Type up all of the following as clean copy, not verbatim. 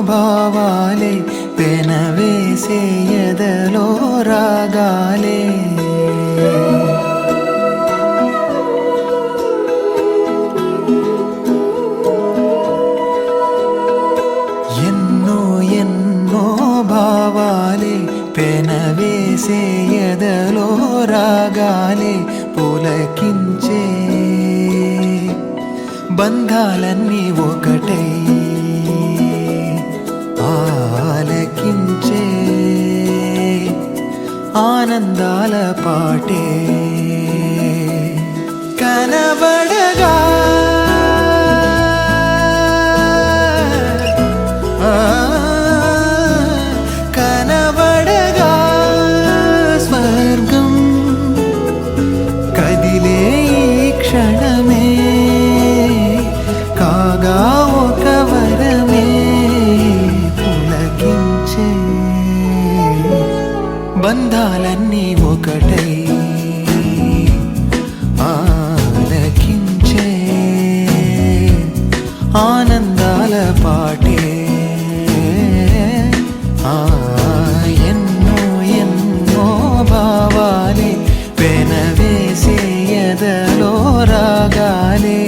భావాలే పెనవేసే ఎదలో రాగాలే ఎన్నో ఎన్నో భావాలే పెనవేసే ఎదలో రాగాలే పులకించే బంధాలన్నీ ఒకటై ఆలకించే ఆనందాల పాటే కనబడగా కనబడగా స్వర్గం కదిలే ఈ క్షణమే కాగా ఒక వరమే పులకించే బంధాలన్నీ ఒకటై ఆలకించే ఆనందాల పాటే ఎన్నో ఎన్నో భావాలే పెనవేసే ఎదలో రాగాలే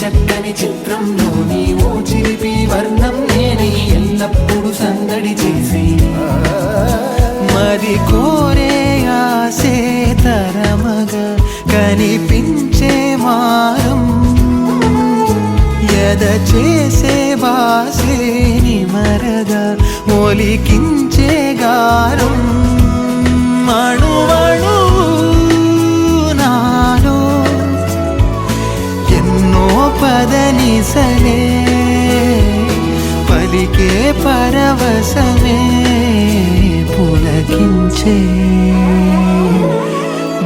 చక్కని చిత్రంలో నీవు చిలిపి వర్ణం నేనే ఎల్లప్పుడూ సందడి చేసి మరి కోరే మురిపించే మారం ఎద చేసే బాసేని మరగా ఒలికించే గారం అణువణు నాలో ఎన్నో పదనిసలే పలికే పరవశమే పులకించే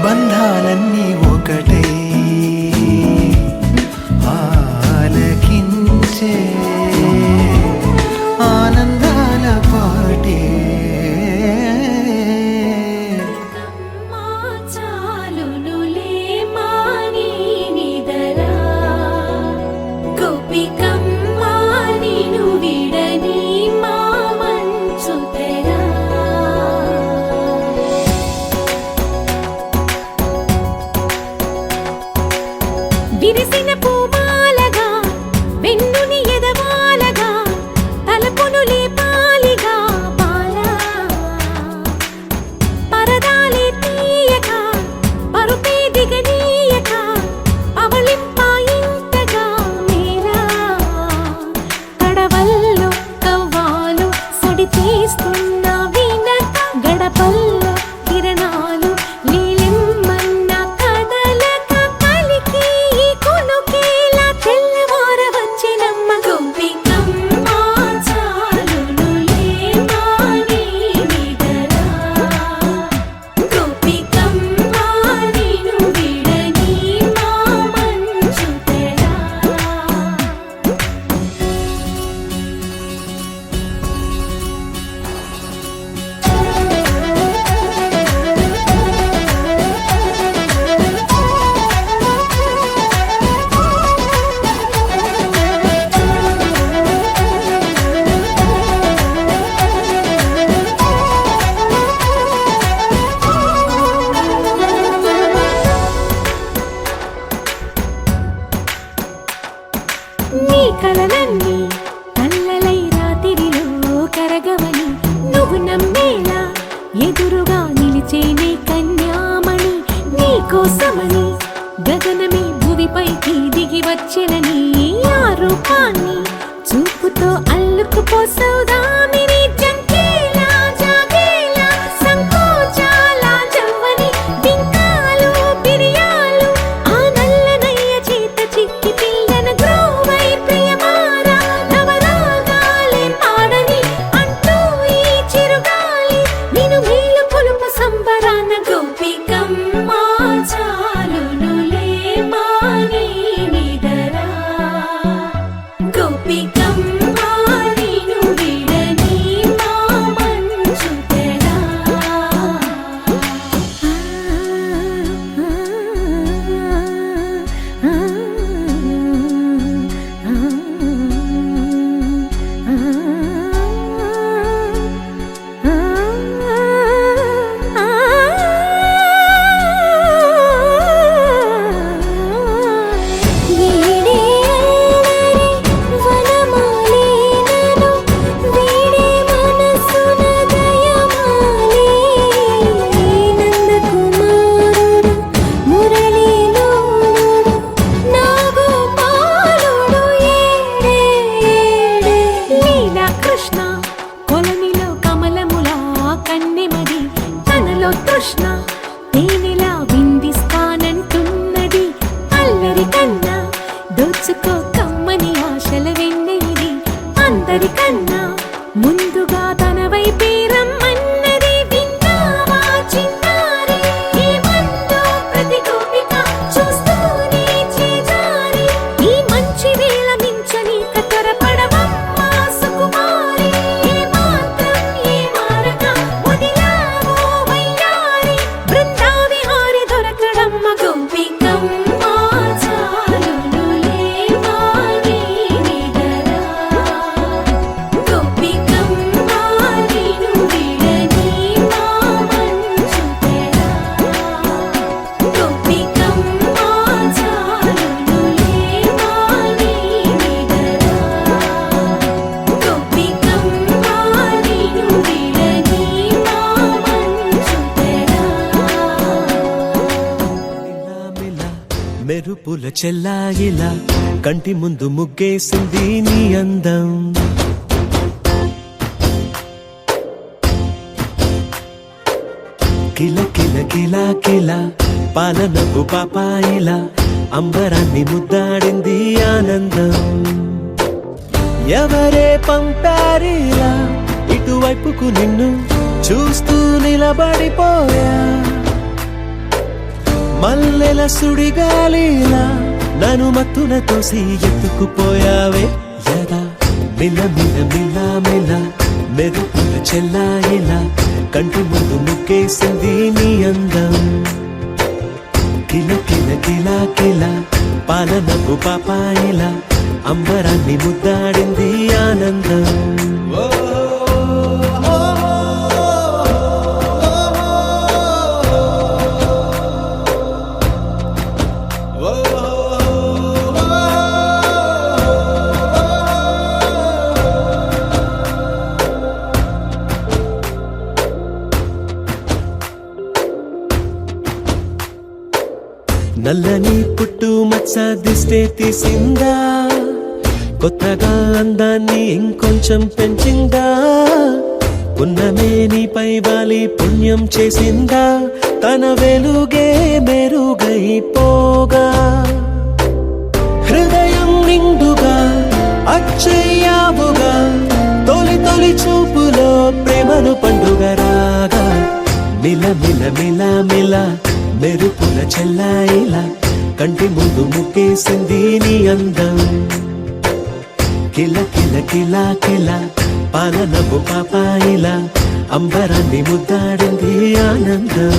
బంధాలన్నీ ఒకటై ఆలకించే ఆనందాల పాటే విరిసిన పూమాలగా వెన్నుని ఎదవాలగా తలపును లేపాలిగా బాలా పరదాలే తీయక పరుపే దిగనీయక అవళింపాయింతగా మేరా కడవల్లో కవ్వాలు సడి తీస్తున్న వీణక గడపల్లో కిరణాలు నీలిమ్మన్న కదలక కలికి కొనుకేలా తెల్లవార వచ్చినమ్మ గోపికమ్మ చాలునులే మాని నిదరా గోపికమ్మ నిను విడని మా మంచు తెరా నీ కలలన్నీ కళ్ళలై రాత్రిలో కరగవని నువ్వు నమ్మేలా ఎదురుగా నిలిచేనే కన్యామణి నీ కోసమని గగనమే భువిపైకి దిగి వచ్చెనని ఆ రూపాన్ని చూపుతో అల్లుకుపోసౌదామిని జంకేలా జాగేలా సంకోచాల జవ్వని బింకాలు బిరియాలు ఆ నల్లనయ్య చేత చిక్కి పిల్లన గ్రోవై ప్రియమారా నవరాగాలే పాడని అంటూ ఈ చిరుగాలి నిను మేలు కొలుపు సంబరాన గోపికమ్మ చాలునులే మాని నిదరా గోపికమ్మ నిను విడని మా మంచు తెరా కృష్ణ తేనెలా విందిస్తానంటున్నది అల్లరి కన్నా దోచుకో కమ్మని ఆశల వెన్నెలిది అందరికన్నా ముందుగా తన వైపే రమ్మన్నది విన్నావా చిన్నారి ఏమందో ప్రతి గోపిక చూస్తూనే చేజారి ఈ మంచి వేళ మించని కతరపడవమ్మా సుకుమారి ఏ మాత్రం ఏ మారక వదిలావో వయ్యారి మెరుపుల చెల్లాయిలా కంటి ముందు ముగ్గేసింది నీ అందం కిల కిల కిల కిల పాలనకు పాపాయిలా అంబరాన్ని ముద్దాడింది ఆనందం ఎవరే పంపారిలా ఇటువైపుకు నిన్ను చూస్తూ నిలబడిపోయా మల్లెల సుడిగాలిలా నన్ను మత్తున తోసి ఎత్తుకుపోయావే యదా మిల మిల మిల మిల మెరుపుల చెల్లాయిలా కంటి ముందు ముగ్గేసింది నీ అందం కిల కిల కిల కిల పాలనకు పాపాయిలా అంబరాన్ని ముద్దాడింది ఆనందం నల్లని పుట్టు మచ్చ దిష్టే తీసిందా కొత్తగా అందాన్ని ఇంకొంచెం పెంచిందా పున్నమే నీపై వాలి పుణ్యం చేసిందా తన వెలుగే మెరుగైపోగా హృదయం నిండుగా అచ్చయ్యావుగా తొలి తొలి చూపులో ప్రేమను పండుగ రాగా మిల మిల మిల మిల మెరుపుల చెల్లాయిలా కంటి ముందు ముగ్గేసింది నీ అందం కిల కిల కిల కిల పాలనపు పాపాయిలా అంబరాన్ని ముద్దాడింది ఆనందం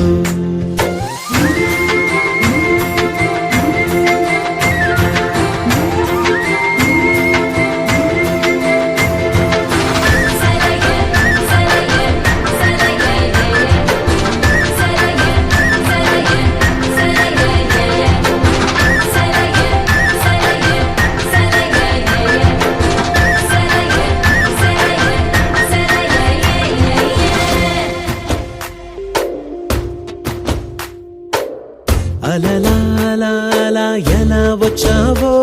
అలలా అలా అలా ఎలా వచ్చావో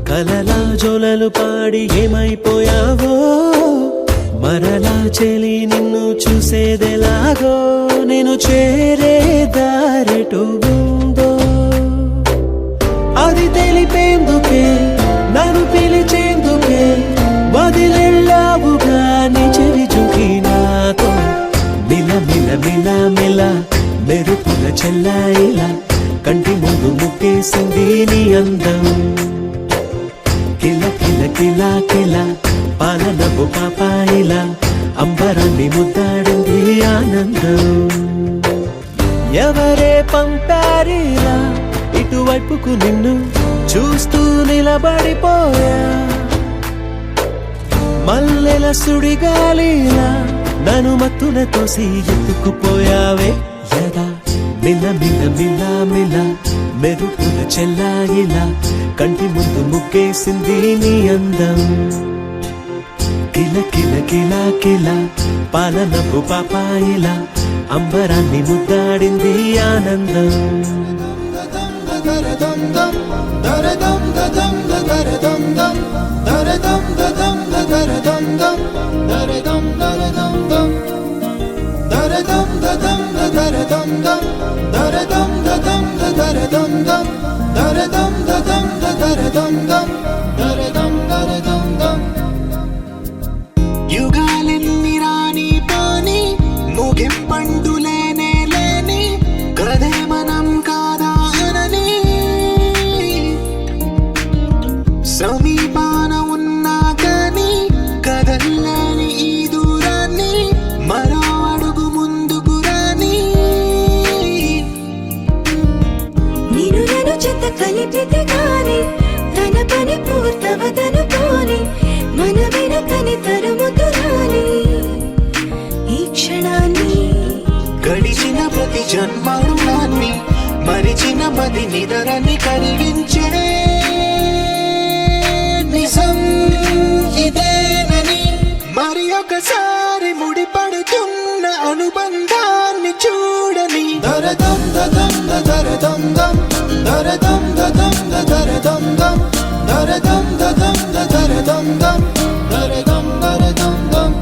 కలలా జోలలు పాడి ఏమైపోయావో మరలా చెలి నిన్ను చూసేదెలాగో నేను చేరే దారెటు ఉందో అది తెలిపేందుకే నన్ను పిలిచేందుకే వదిలెళ్ళావుగా నీ చెవి చుకి నాతో మిల మిల మిల మిల మెరుపుల చెల్లాయిలా కంటి ముందు ముగ్గేసింది నీ అందం కిల కిల కిల కిల పాలనపు పాపాయిలా అంబరాన్ని ముద్దాడింది ఆనందం ఎవరే పంపారిలా ఇటువైపుకు నిన్ను చూస్తూ నిలబడిపోయా మల్లెల సుడిగాలిలా నన్ను మత్తున తోసి ఎత్తుకుపోయావే యదా మిల మిల మిల మిల మెరుపుల చెల్లాయిలా కంటి ముందు ముగ్గేసింది నీ అందం కిల కిల కిల కిల పాలనపు పాపాయిలా అంబరాన్ని ముద్దాడింది ఆనందం యుగాలెన్ని రాని పాని ముగింపండు లేనే లేని కదే మనం కాదా అనని సమీపాన ఉన్నా కానీ కదల్లేని ఈ దూరాన్ని మరో అడుగు ముందుకు రాని నేను నన్ను చెత్త కలిపితే గాని తన పని పూర్తవదనుకోని మన వెనకని తరుముతురాని ఈ క్షణాన్ని గడిచిన ప్రతి జన్మరుణాన్ని మరిచిన మది నిదరని కలిగించే నిజం ఇదేనని మరి ఒకసారి ముడిపడుతున్న అనుబంధాన్ని చూడని దరదం దదం దరదం దం దరదం దదం దరదం దం దరదం దదం దరదం దం దరదం దరదం దం.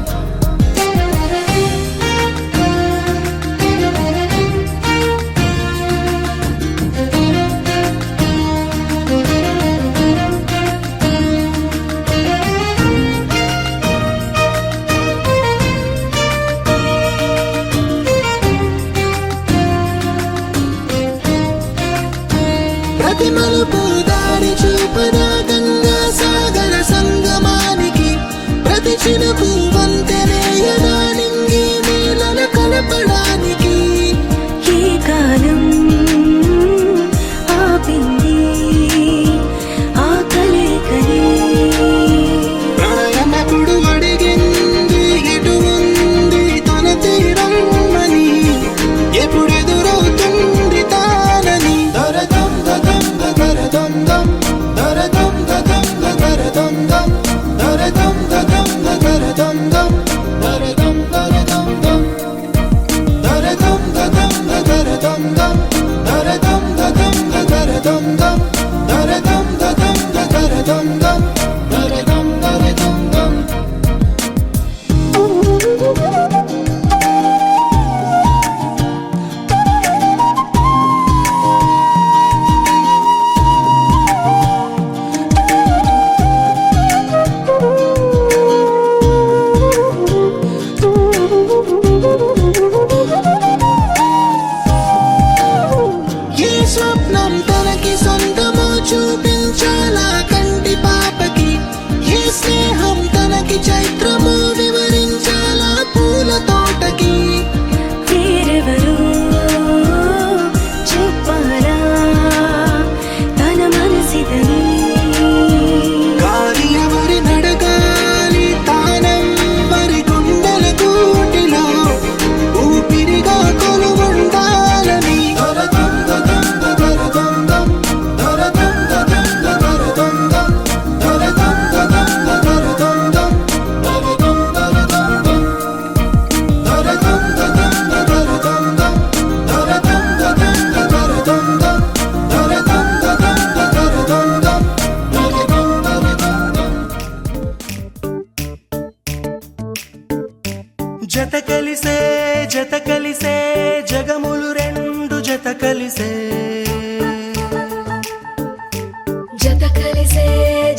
ప్రతి మలుపు దారి చూపదా గంగా సాగర సంగమానికి, ప్రతి చినుకు వంతెనేయదా నింగి నీళ్ళను కలపడానికి. ఈ కాలం ఆపింది ఆ కలయికని, ప్రళయనకుడు అడిగింది ఇటు ఉంది తన తీరమ్మని, ఎప్పుడెదురవుతుంది తానని. దరదం దదం దరదం దం దరదం దదం దరదం దం దరదం దదం దరదం దం దరదం దరదం దం దరదం దదం దరదం దం దరదం దదం దరదం దం దరదం దదం దరదం దం దరదం దరదం దం. ఏ స్వప్నం తనకి సొంతమో చూపించాలా కంటి పాపకి, ఏ స్నేహం తనకి చైత్రమో వివరించాలా పూల తోటకి. వేరెవరో చెప్పాలా తన మనసిదని, గాలి ఎవరి నడగాలి తానెవ్వరి గుండెల గూటిలో ఊపిరిగా కొలువుండాలని. దరదం దదం దరదం దం దరదం దదం దరదం దం దరదం దదం దరదం దం దరదం దరదం దం దరదం దదం దరదం దం దరదం దదం దరదం దం దరదం దదం దరదం దం దరదం దరదం దం. జత కలిసే జత కలిసే జగములు రెండు జత కలిసే, జత కలిసే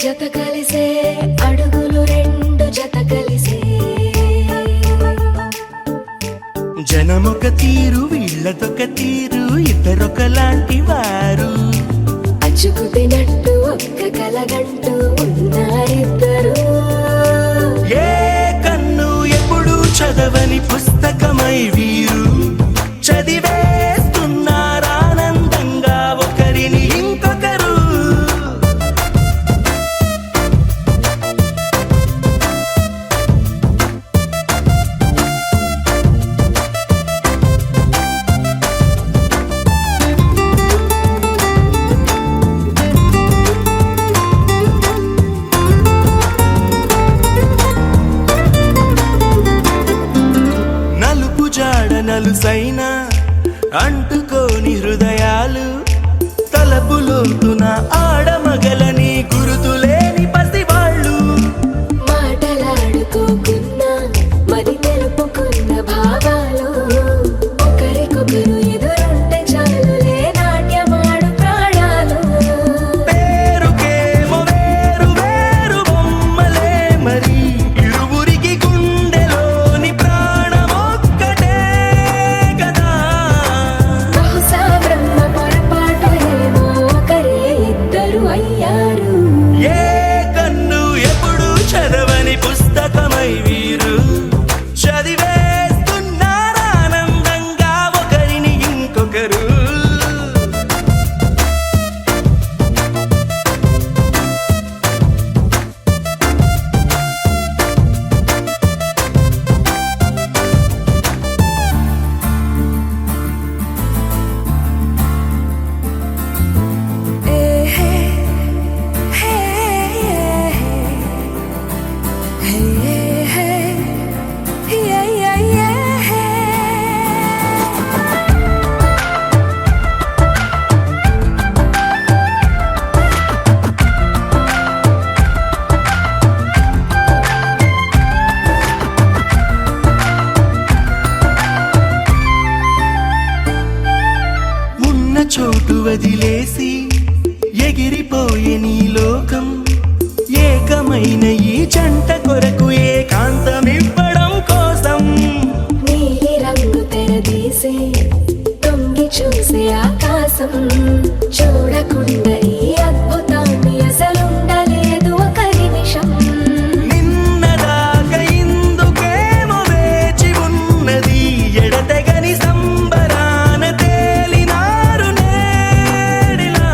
జత కలిసే అడుగులు రెండు జత కలిసే. జనమొక తీరు వీళ్ళదొక తీరు ఇద్దరొకలాంటి వారు. అచ్చుకు తినట్టు ఒక్క కలగంటూ ఉన్నారిద్దరు. ఏ కన్ను ఎప్పుడు చదవని పుస్తకమై వీరు చదివేస్తున్నారానందంగా ఒకరిని ఇంకొకరు. నలుపు జాడ నలుసైన అంటుకోని హృదయాలు, తలపులోతున ఆడమగలని గురుతులేని పసివాళ్ళు. మాటలాడుకోకున్నా మరి తెలుపుకున్న భావాలు, ఒకరికొకరు ఎదురుంటే చాలులే నాట్యమాడు ప్రాణాలు. పేరుకేమో వేరు వేరు బొమ్మలే మరి ఇరువురికి గుండెలోని ప్రాణమొక్కటే కదా. బహుశా బ్రహ్మ పొరపాటు ఏమో ఒకరే ఇద్దరు అయ్యారు. ఏ చోటు వదిలేసి ఎగిరిపోయే నీ లోకం ఏకమైన ఈ జంట కొరకు ఏకాంతమివ్వడం కోసం నీలి రంగు తెరదీసే తొంగి చూసే ఆకాశం చూడకుండా ఈ అద్భుతాన్ని అసలుండలేదు ఒక నిమిషం నిన్నదాకా ఇందుకేమో వేచి ఉన్నది ఎడతెగని సంబరాన తేలినారు నేడిలా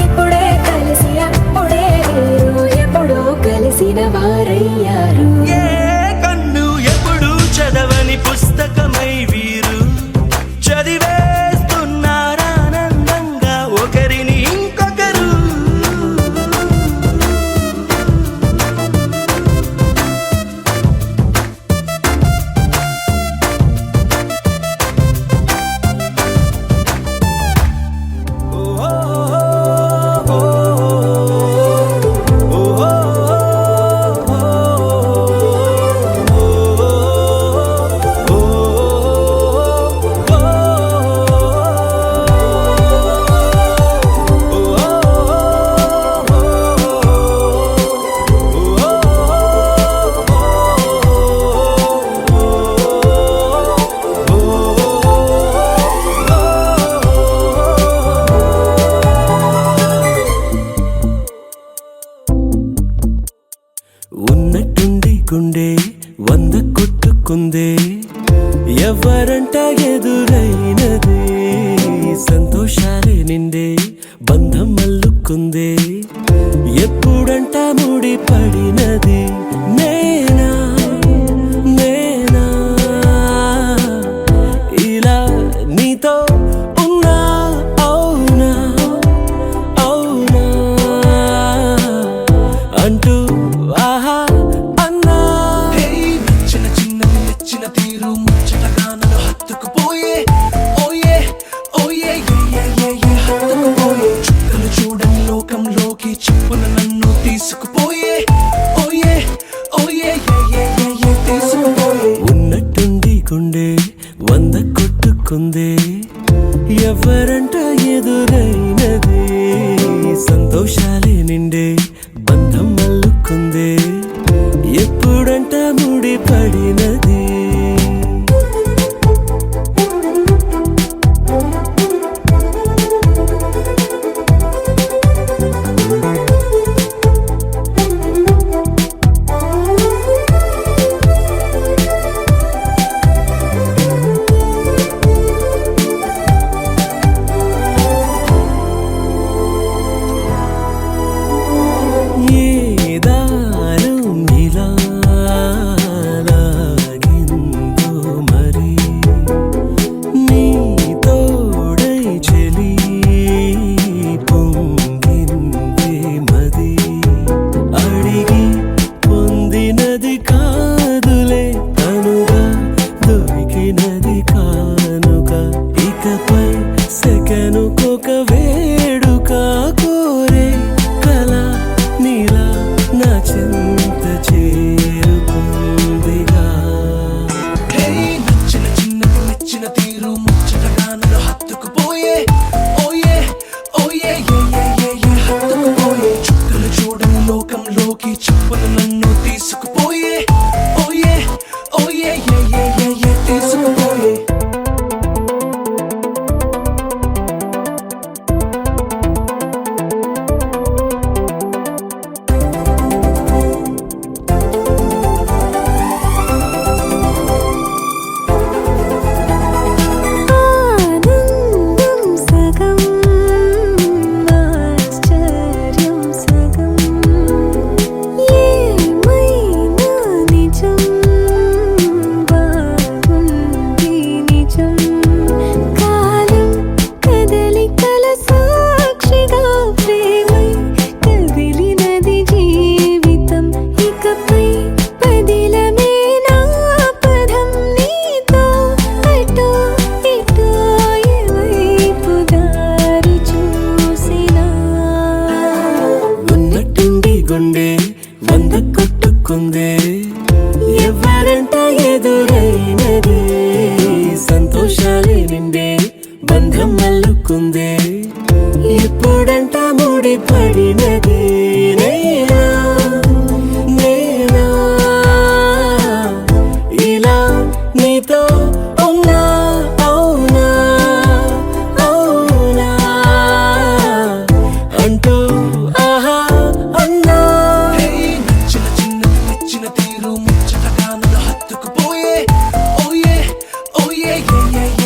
ఇప్పుడే కలిసి అప్పుడే లేరు ఎప్పుడో కలిసిన వారయ్యారు ఏ కన్ను ఎప్పుడు చదవని పుస్తకమై వీరు చదివేస్తున్నారానందంగా ఒకరిని ఇంకొకరు ఉన్నట్టుండి గుండె 100 కొట్టుకుందే ఎవరంట ఎదురైనదే సంతోషాలే నిండే బంధం మల్లుకుందే ఎప్పుడంట ముడి పడినది నేనా నేనా ఇలా నీతో ఉన్నా అవునా అవునా అంటూ ఆహా అన్నా నచ్చిన చిన్నది నచ్చిన తీరు ముచ్చటగా నన్ను హత్తుకుపోయే ఓయే ఓయే హత్తుకుపోయే చుక్కలు చూడని లోకంలోకి చెప్పున నన్ను తీసుకుపోయే ఓయే ఓయే తీసుకుపోయే ఉన్నట్టుండి గుండె 100 కొట్టుకుందే ఎవరంట ఎదురైనదే సంతోషాలే నిండే బంధం మల్లుకుందే ఎప్పుడంట ముడి పడినది ఏ దారం ఇలా లాగిందో మరి నీ తోడై చెలి పొంగింది మది అడిగి పొందినది కాదులే తనుగా దొరికినది కానుక ఇకపై సెకనుకొక వేడుక కోరే కళ నీలా నా చింత చేరుకుందిగా నచ్చిన చిన్నది నచ్చిన తీరు ముచ్చటగా నన్ను హత్తుకుపోయే ఓయే ఓయే హత్తుకుపోయే చుక్కలు చూడని లోకంలోకి చెప్పున నన్ను తీసుకుపోయే ఓయే ఓయే తీసుకుపోయే ఆనందం సగం ఆశ్చర్యం సగం ఏమైనా నిజం బాగుంది నిజం కాలం కదలికల సాక్షిగా ప్రేమై కదిలినది జీవితం ఇకపై పదిలమే నా పదం నీతో అటో ఇటో ఎవైపు దారి చూసినా ఉన్నట్టుండి గుండె 100 కొట్టుకుందే ఎవరంట ఎదురైనదే సంతోషాలే నిండే బంధం మల్లుకుందే కొట్టుకుందే ఎప్పుడంట ముడి పడినది నేనా నేనా ఇలా నీతో ఉన్నా అవునా అవునా అంటూ ఆహా అన్నా నచ్చిన చిన్నది మెచ్చిన తీరు ముచ్చటగా నన్ను హత్తుకుపోయే ఓయే ఓయే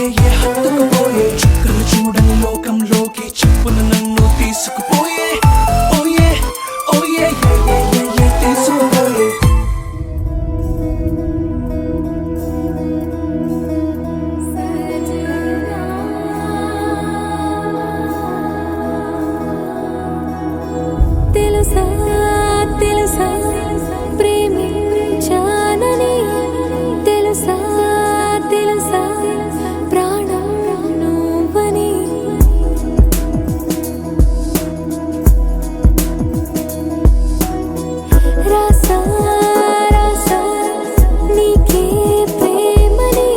ఏ హత్తుకుపోయే చుక్కలు చూడని లోకంలోకి చెప్పున నన్ను తీసుకుపోయే ఓయే ఓయే ఏ తీసుకుపోయే తెలుసా తెలుసా ప్రేమించానని తెలుసా తెలుసా ప్రాణం నువ్వని రాసా రాసా నీకే ప్రేమని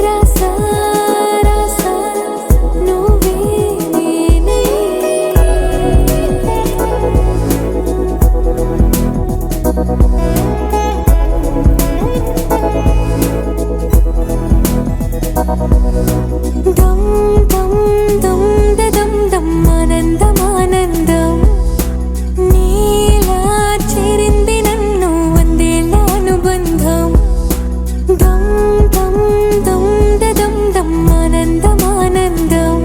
రాసా రాసా నువ్వే నేనే దమ్ దమ్ దమ్ దమ్ దమ్ ఆనందం ఆనందం నీలా చేరింది నన్ను వందేళ్ళ అనుబంధం దమ్ దమ్ దమ్ దమ్ దమ్ ఆనందం ఆనందం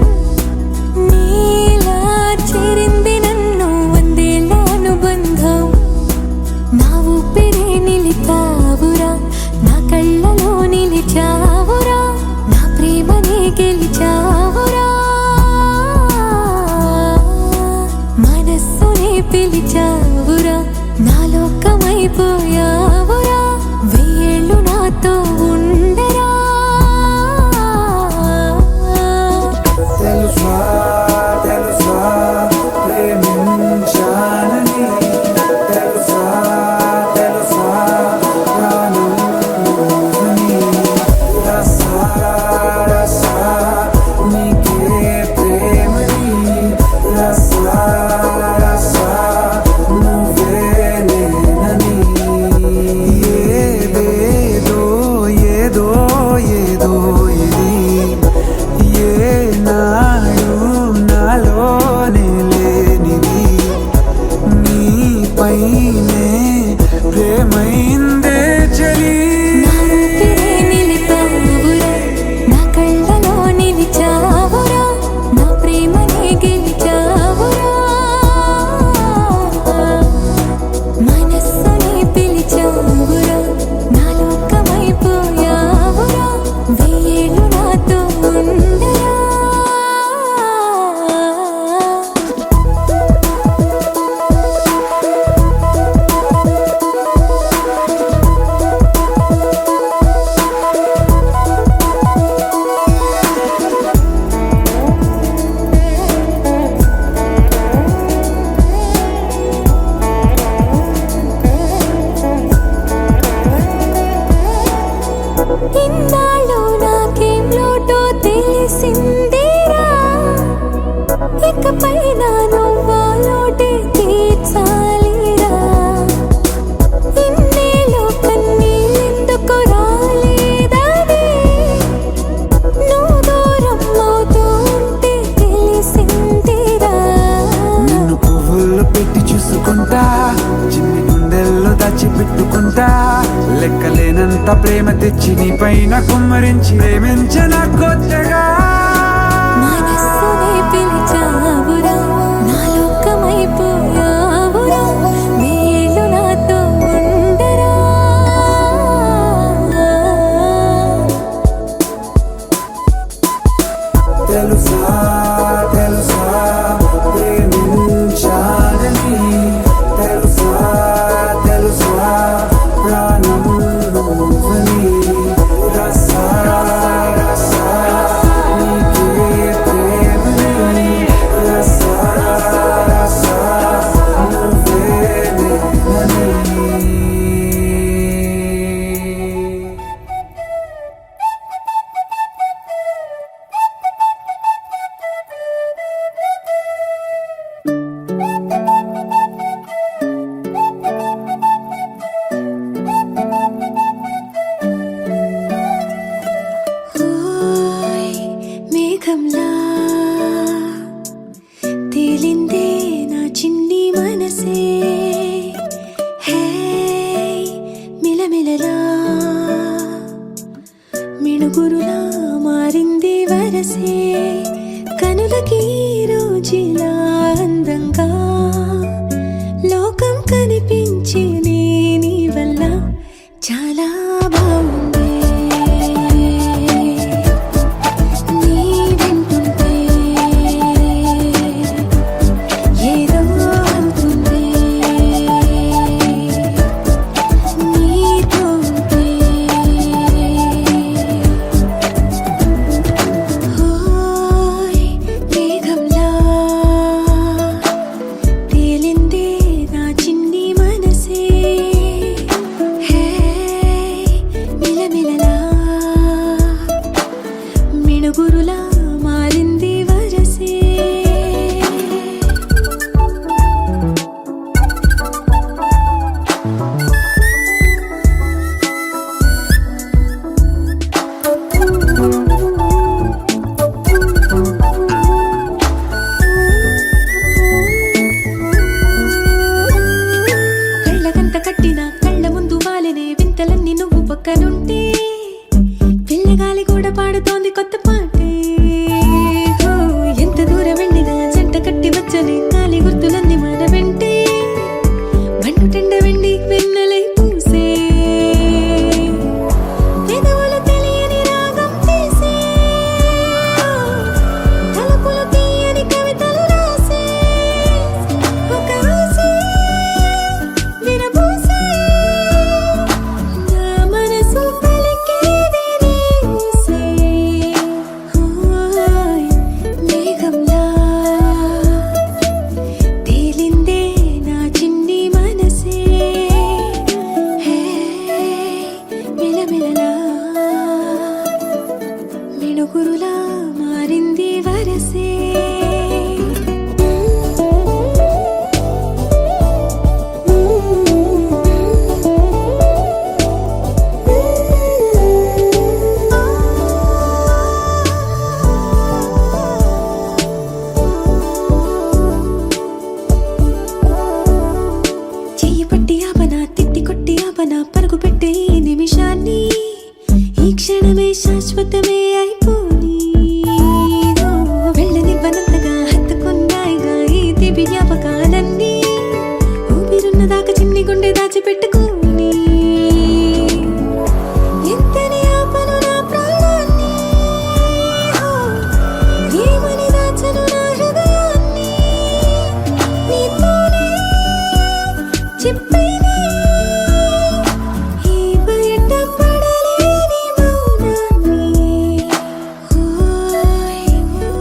నీలా చేరింది నన్ను వందేళ్ళ అనుబంధం నా ఊపిరే నిలిపావురా నా కళ్ళలో నిలిచావురా నా ప్రేమనే గెలిచావురా మనస్సునే పిలిచావురా నా లోకమైపోయావురా వెయ్యేళ్ళు నాతో ఉండరా తెలుసా తెలుసా ప్రేమించానని తెలుసా తెలుసా ప్రాణం నువ్వని రసా రసా నీకే ప్రేమని రసా రసా నువ్వే నేనని ఏదేదో ఏదో ఏదో ఇది ఏనాడు నాలోనే లేనిది నీపైనే ప్రేమైందే చలి నా ఊపిరే నిలిపావురా నా కళ్ళలో నిలిచావురా నా ప్రేమనే గెలిచావురా మనస్సునే పిలిచావురా నా లోకమైపోయావురా వెయ్యేళ్ళు నాతో ఉండరా ఇన్నాళ్ళు నాకేం లోటో తెలిసిందేరా ఇకపై నా నువ్వా లోటే తీర్చాలిరా ఇన్నేళ్ళు కన్నీళ్ళెందుకు రాలేదని నువ్వు దూరం అవుతూ ఉంటే తెలిసిందిరా నిన్ను పువ్వుల్లో పెట్టి చూసుకుంటా చిన్ని గుండెల్లో దాచిపెట్టుకుంటా లెక్కలేనంత ప్రేమ తెచ్చి నీ పైన కుమ్మరించి ప్రేమించిన కొత్తగా మనస్సునే పిలిచావురా నా లోకమైపోయావురా వేళ్ళు నాతో ఉండరా తెలుసా తెలుసా ప్రేమించాలని తెలుసా తెలుసా ప్రాణం నువ్వని రసా రసా మిణుగురులా మారింది వరసే కనులకి రోజులా అందంగా లోకం కనిపించే నీ వల్ల చాలా బాగుంది నీ వింటుంటే ఏదో అవుతుంది నీతో ఉంటే హోయ్ మేఘంలా తేలిందే నా చిన్ని మనసే హే మిలమిలలా మిణుగురులా మారింది వరసే కళ్ళకంత కట్టిన కళ్ళ ముందు వాలినే వింతలన్నీ నువ్వు పక్కనుంటే పిల్లగాలి కూడా పాడుతోంది కొత్త పాటే హో, ఎంత దూరం వెళ్ళినా జంట కట్టి వచ్చని గాలి గుర్తులన్నీ మన వెంటే మండుటెండ వెండి వెన్నెలై పూసే పెదవులు తెలియని రాగం తీసే తలపులు తీయని కవితలు రాసే ఒక ఆసే విరబూసే నా మనసు పలికేది నీ ఊసే హోయ్ మేఘంలా తేలిందే నా చిన్ని మనసే హే మిలమిలలా మిణుగురులా మారింది వరసే చెయ్యి పట్టి ఆపన తిట్టి కొట్టి ఆపన పరుగు పెట్టే ఈ నిమిషాన్ని ఈ క్షణమే శాశ్వతమే అయిపోని ఓ, వెళ్ళనివ్వనంతగా హత్తుకున్నాయిగా ఈ దివ్య జ్ఞాపకాలన్నీ ఊపిరున్నదాకా చిన్ని గుండె దాచిపెట్టుకోని ఎంతని ఆపను నా ప్రాణాన్ని ఓ, ఏమని దాచను నా హృదయాన్ని నీతోనే చెప్పేనే ఈ బయట పడలేని మౌనాన్ని హోయ్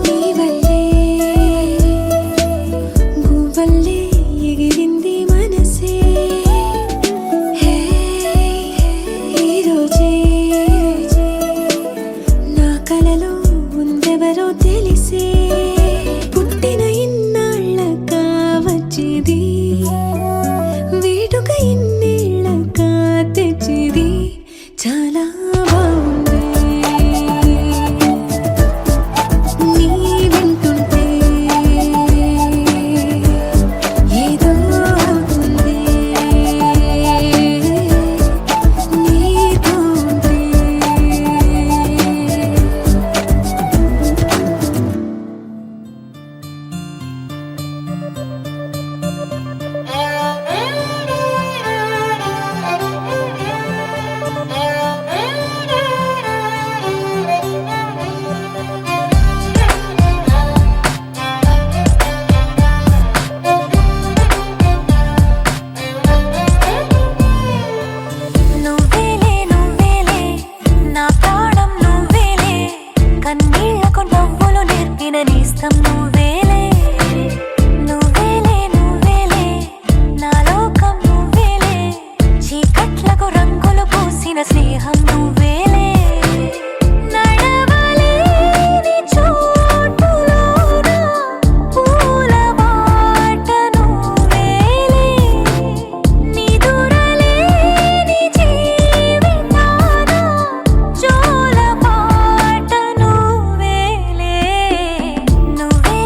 నీ వల్లే గువ్వల్లే ఎగిరింది మనసే హే ఈ రోజే నా కలలో ఉందెవరో తెలిసే పుట్టిన ఇన్నాళ్ళకా వచ్చేది వేడుక ఇన్నేళ్ళకా తెచ్చేది చాలా బాగుంది నీ వింటుంటే ఏదో అవుతుంది నీతో ఉంటే నువ్వేలే నువ్వేలే నా ప్రాణం నువ్వేలే కన్నీళ్లకు నవ్వులు నేర్పిన నేస్తం నువ్వేలే నువ్వేలే నువ్వేలే నా లోకం నువ్వేలే చీకట్లకు రంగులు పూసిన స్నేహం నువ్వేలే నడవలేని చోటులోన పూల బాట నువ్వేలే నిదురలేని జీవితాన జోల పాట నువ్వేలే నువ్వేలే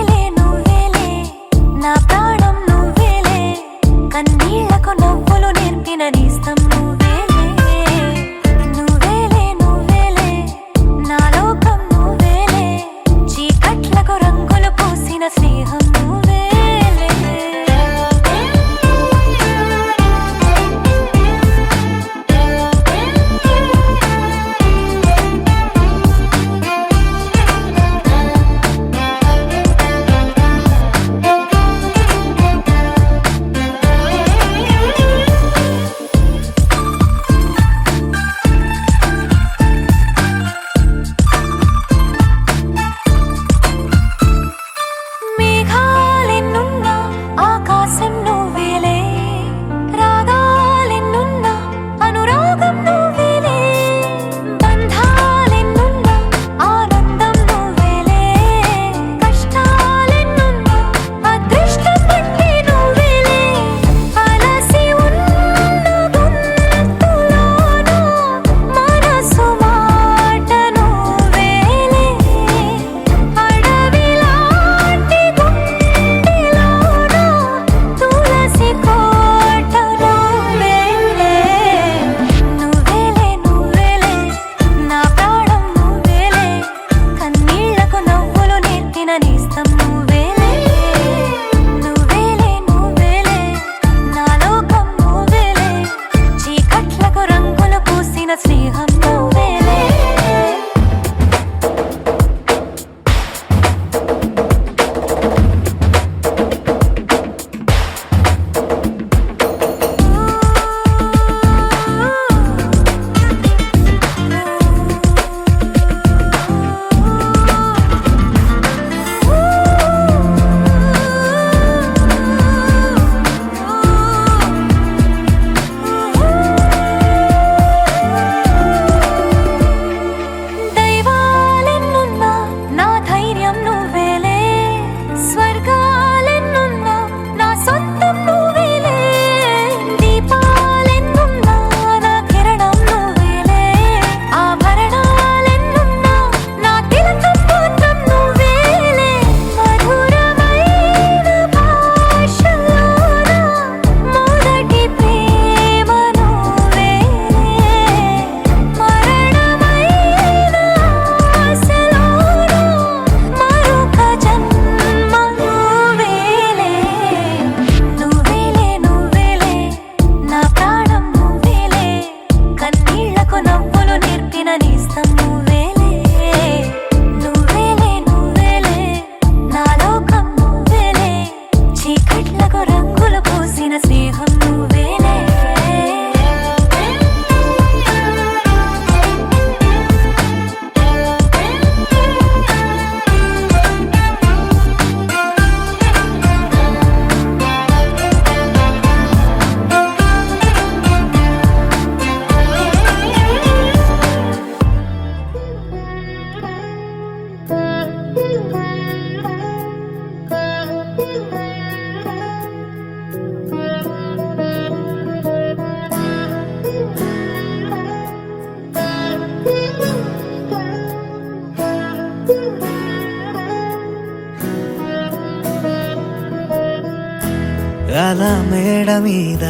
అలా మేడ మీద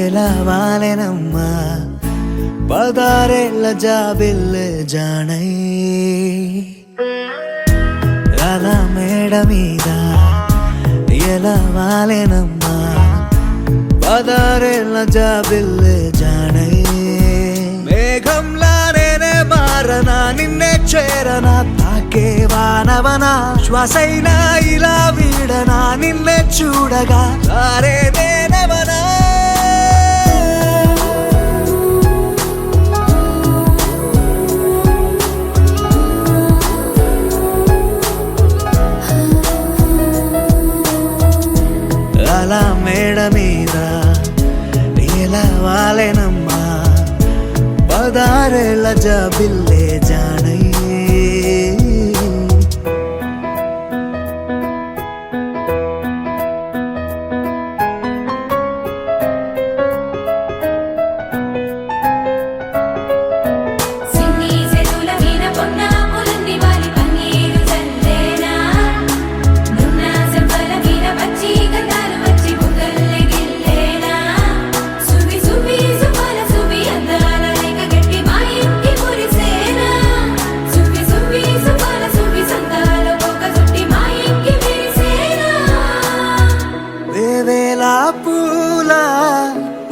ఎలా వాలెనమ్మా పదారేళ్ళ జాబిల్లే జానై అలా మేడ మీద ఎలా వాలెనమ్మా పదారేళ్ళ జాబిల్లే జానై మేఘంలా నేనే మారనా నిన్నే చేరనా తాకే వానవనా శ్వాసైనా ఇలా వీడనా నిన్నే చూడగా సారే నేనవనా అలా మేడ మీద ఎలా వాలెనమ్మా పదారేళ్ళ జాబిల్లే జానై సిన్ని సెతుల వీణ పొన్న పులంది వాలి పన్నీరు చల్లేనా నున్న సెంపల వీణ వచ్చి గంధాలు వచ్చి బుగ్గల్లే గిల్లేనా సువి సువి సుమల సువి అందాల రేఖ గట్టి మా ఇంటి మురిసేనా సువి సువి సుమల సువి సందాల ఒక సుట్టి మా ఇంటి విరిసేనా వేవేలా పూల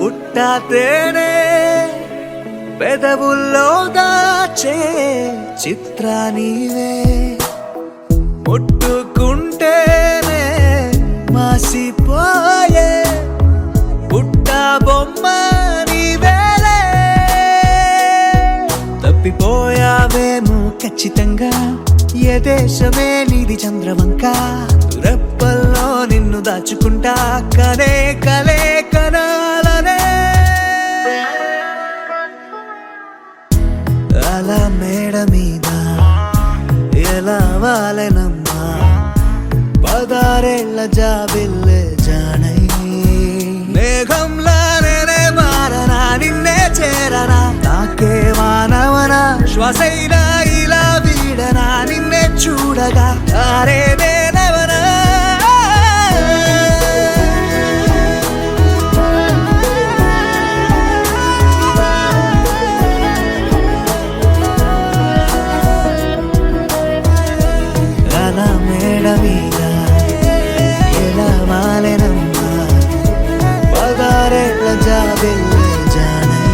ఉట్టా తేనే పెదవుల్లో దాచే చిత్ర నీవే ముట్టుకుంటేనే మాసిపోయే పుట్ట బొమ్మ నీవేలే తప్పిపోయావేమో ఖచ్చితంగా ఏ దేశమే నీది చంద్రవంక రెప్పల్లో నిన్ను దాచుకుంటా కనే కలే కనాలనే అలా మేడ మీద ఎలా వాలెనమ్మా పదారేళ్ళ జాబిల్లే జానై మేఘంలా నేనే మారనా నిన్నే చేరనా తాకే వానవనా శ్వాసైనా ఇలా వీడనా నిన్నే చూడగా అరే నేనవనా అలా మేడ మీద ఎలా వాలెనమ్మా పదారేళ్ళ జాబిల్లే జానై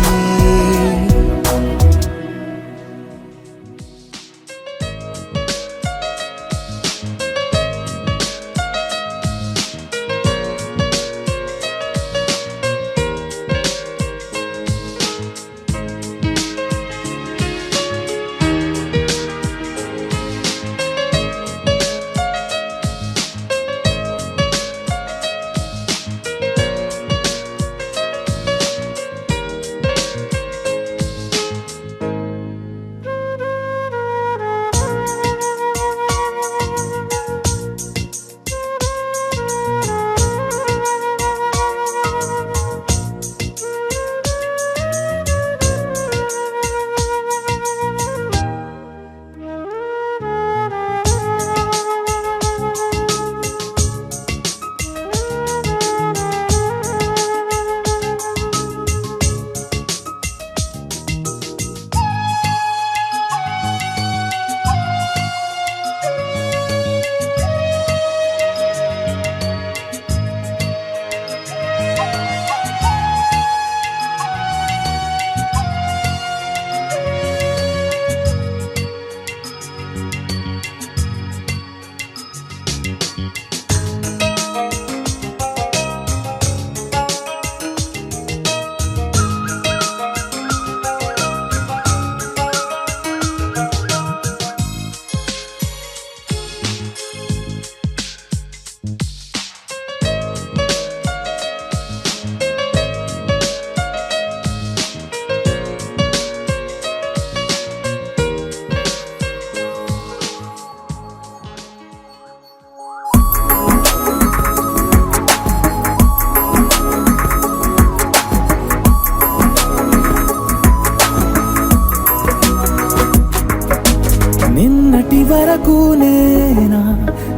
వరకు నేనా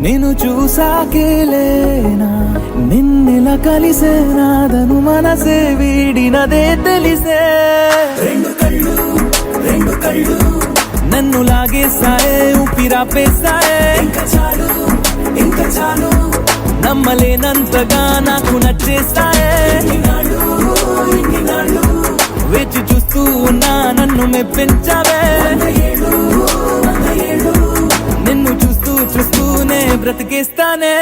నిన్ను చూసాకేలేనా నిన్నెలా కలిసేనాదను మనసే వీడినదే తెలిసే రెండు కళ్ళు నన్ను లాగేసాయే ఊపిరాపేసాయే ఇంకా చాలు నమ్మలేనంతగా నాకు నచ్చేసాయే వేచి చూస్తూ ఉన్నా నన్ను మెప్పించావే నిన్ను చూస్తూనే బ్రతికేస్తానే